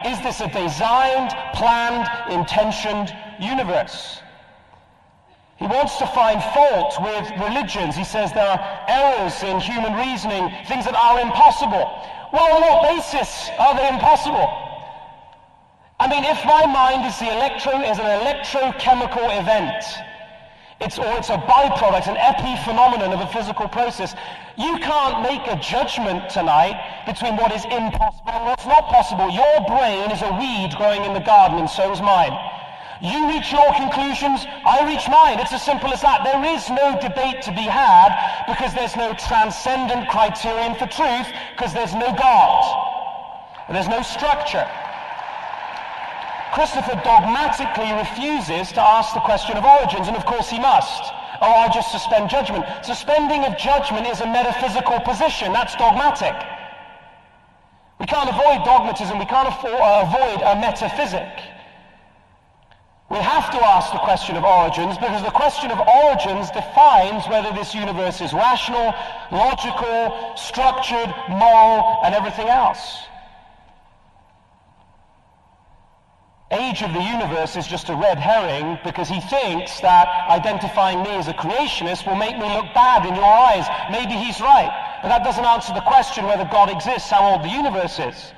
Is this a designed, planned, intentioned universe? He wants to find fault with religions. He says there are errors in human reasoning, things that are impossible. Well, on what basis are they impossible? I mean, if my mind is an electrochemical event, it's a byproduct, an epiphenomenon of a physical process, you can't make a judgment tonight between what is impossible and what's not possible. Your brain is a weed growing in the garden, and so is mine. You reach your conclusions, I reach mine. It's as simple as that. There is no debate to be had because there's no transcendent criterion for truth, because there's no God. And there's no structure. Christopher dogmatically refuses to ask the question of origins, and of course he must. Or I'll just suspend judgment. Suspending of judgment is a metaphysical position. That's dogmatic. We can't avoid dogmatism. We can't avoid a metaphysic. We have to ask the question of origins because the question of origins defines whether this universe is rational, logical, structured, moral, and everything else. Age of the universe is just a red herring because he thinks that identifying me as a creationist will make me look bad in your eyes. Maybe he's right, but that doesn't answer the question whether God exists, how old the universe is.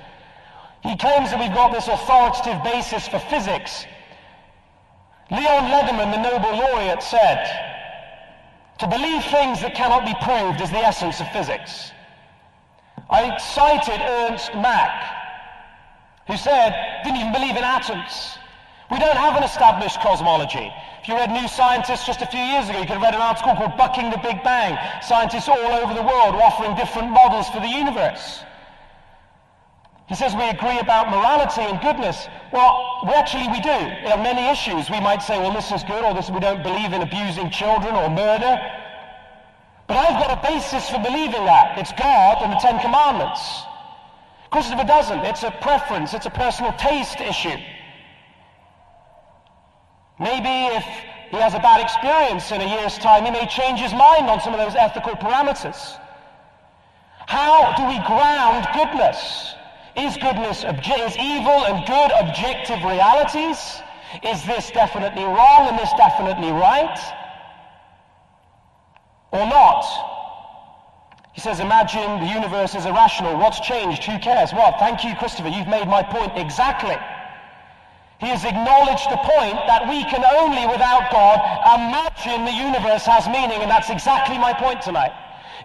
He claims that we've got this authoritative basis for physics. Leon Lederman, the Nobel laureate, said, "To believe things that cannot be proved is the essence of physics." I cited Ernst Mach, who said, didn't even believe in atoms. We don't have an established cosmology. If you read New Scientist just a few years ago, you could have read an article called Bucking the Big Bang. Scientists all over the world are offering different models for the universe. He says we agree about morality and goodness. Well, we do. There are many issues. We might say, well, this is good, or this, we don't believe in abusing children or murder. But I've got a basis for believing that. It's God and the Ten Commandments. Christopher doesn't. It's a preference. It's a personal taste issue. Maybe if he has a bad experience in a year's time, he may change his mind on some of those ethical parameters. How do we ground goodness? Is evil and good objective realities? Is this definitely wrong and this definitely right? Or not? He says, imagine the universe is irrational. What's changed? Who cares? Well, thank you, Christopher. You've made my point exactly. He has acknowledged the point that we can only, without God, imagine the universe has meaning, and that's exactly my point tonight.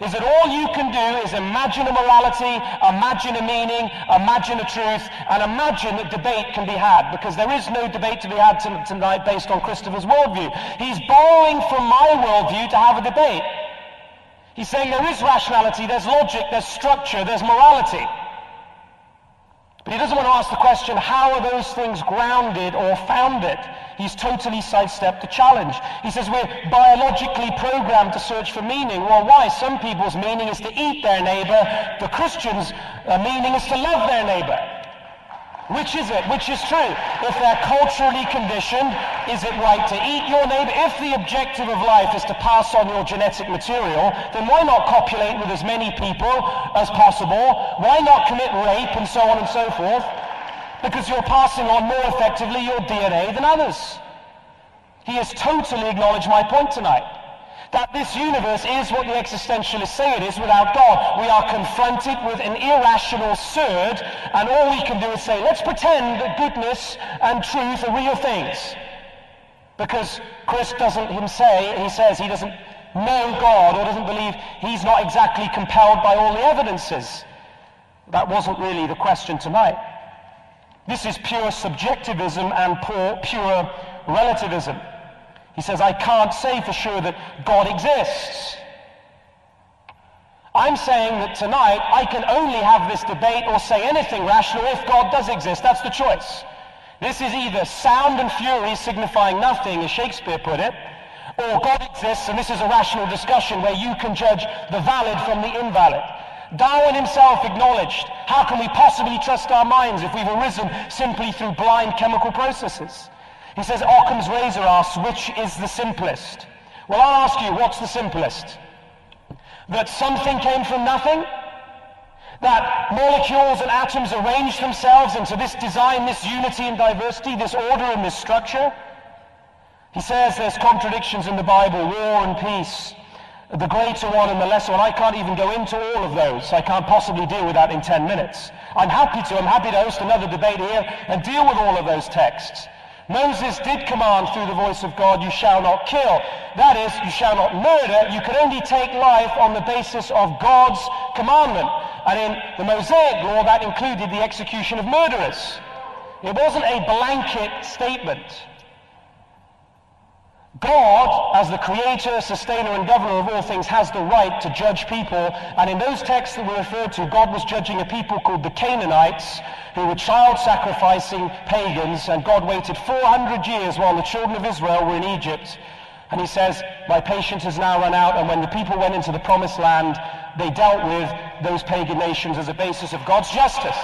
Is that all you can do is imagine a morality, imagine a meaning, imagine a truth, and imagine that debate can be had, because there is no debate to be had tonight based on Christopher's worldview. He's borrowing from my worldview to have a debate. He's saying there is rationality, there's logic, there's structure, there's morality. But he doesn't want to ask the question, how are those things grounded or founded? He's totally sidestepped the challenge. He says we're biologically programmed to search for meaning. Well, why? Some people's meaning is to eat their neighbor. The Christians' meaning is to love their neighbor. Which is it? Which is true? If they're culturally conditioned, is it right to eat your neighbor? If the objective of life is to pass on your genetic material, then why not copulate with as many people as possible? Why not commit rape and so on and so forth? Because you're passing on more effectively your DNA than others. He has totally acknowledged my point tonight. That this universe is what the existentialists say it is without God. We are confronted with an irrational surd, and all we can do is say, let's pretend that goodness and truth are real things. Because Chris doesn't he says he doesn't know God, or doesn't believe, he's not exactly compelled by all the evidences. That wasn't really the question tonight. This is pure subjectivism and pure relativism. He says, I can't say for sure that God exists. I'm saying that tonight I can only have this debate or say anything rational if God does exist. That's the choice. This is either sound and fury signifying nothing, as Shakespeare put it, or God exists and this is a rational discussion where you can judge the valid from the invalid. Darwin himself acknowledged, how can we possibly trust our minds if we've arisen simply through blind chemical processes? He says, Occam's razor asks, which is the simplest? Well, I'll ask you, what's the simplest? That something came from nothing? That molecules and atoms arrange themselves into this design, this unity and diversity, this order and this structure. He says there's contradictions in the Bible, war and peace, the greater one and the lesser one. I can't even go into all of those. I can't possibly deal with that in 10 minutes. I'm happy to host another debate here and deal with all of those texts. Moses did command through the voice of God, you shall not kill. That is, you shall not murder. You can only take life on the basis of God's commandment. And in the Mosaic law, that included the execution of murderers. It wasn't a blanket statement. God, as the creator, sustainer, and governor of all things, has the right to judge people. And in those texts that were referred to, God was judging a people called the Canaanites, who were child-sacrificing pagans, and God waited 400 years while the children of Israel were in Egypt. And he says, my patience has now run out, and when the people went into the promised land, they dealt with those pagan nations as a basis of God's justice.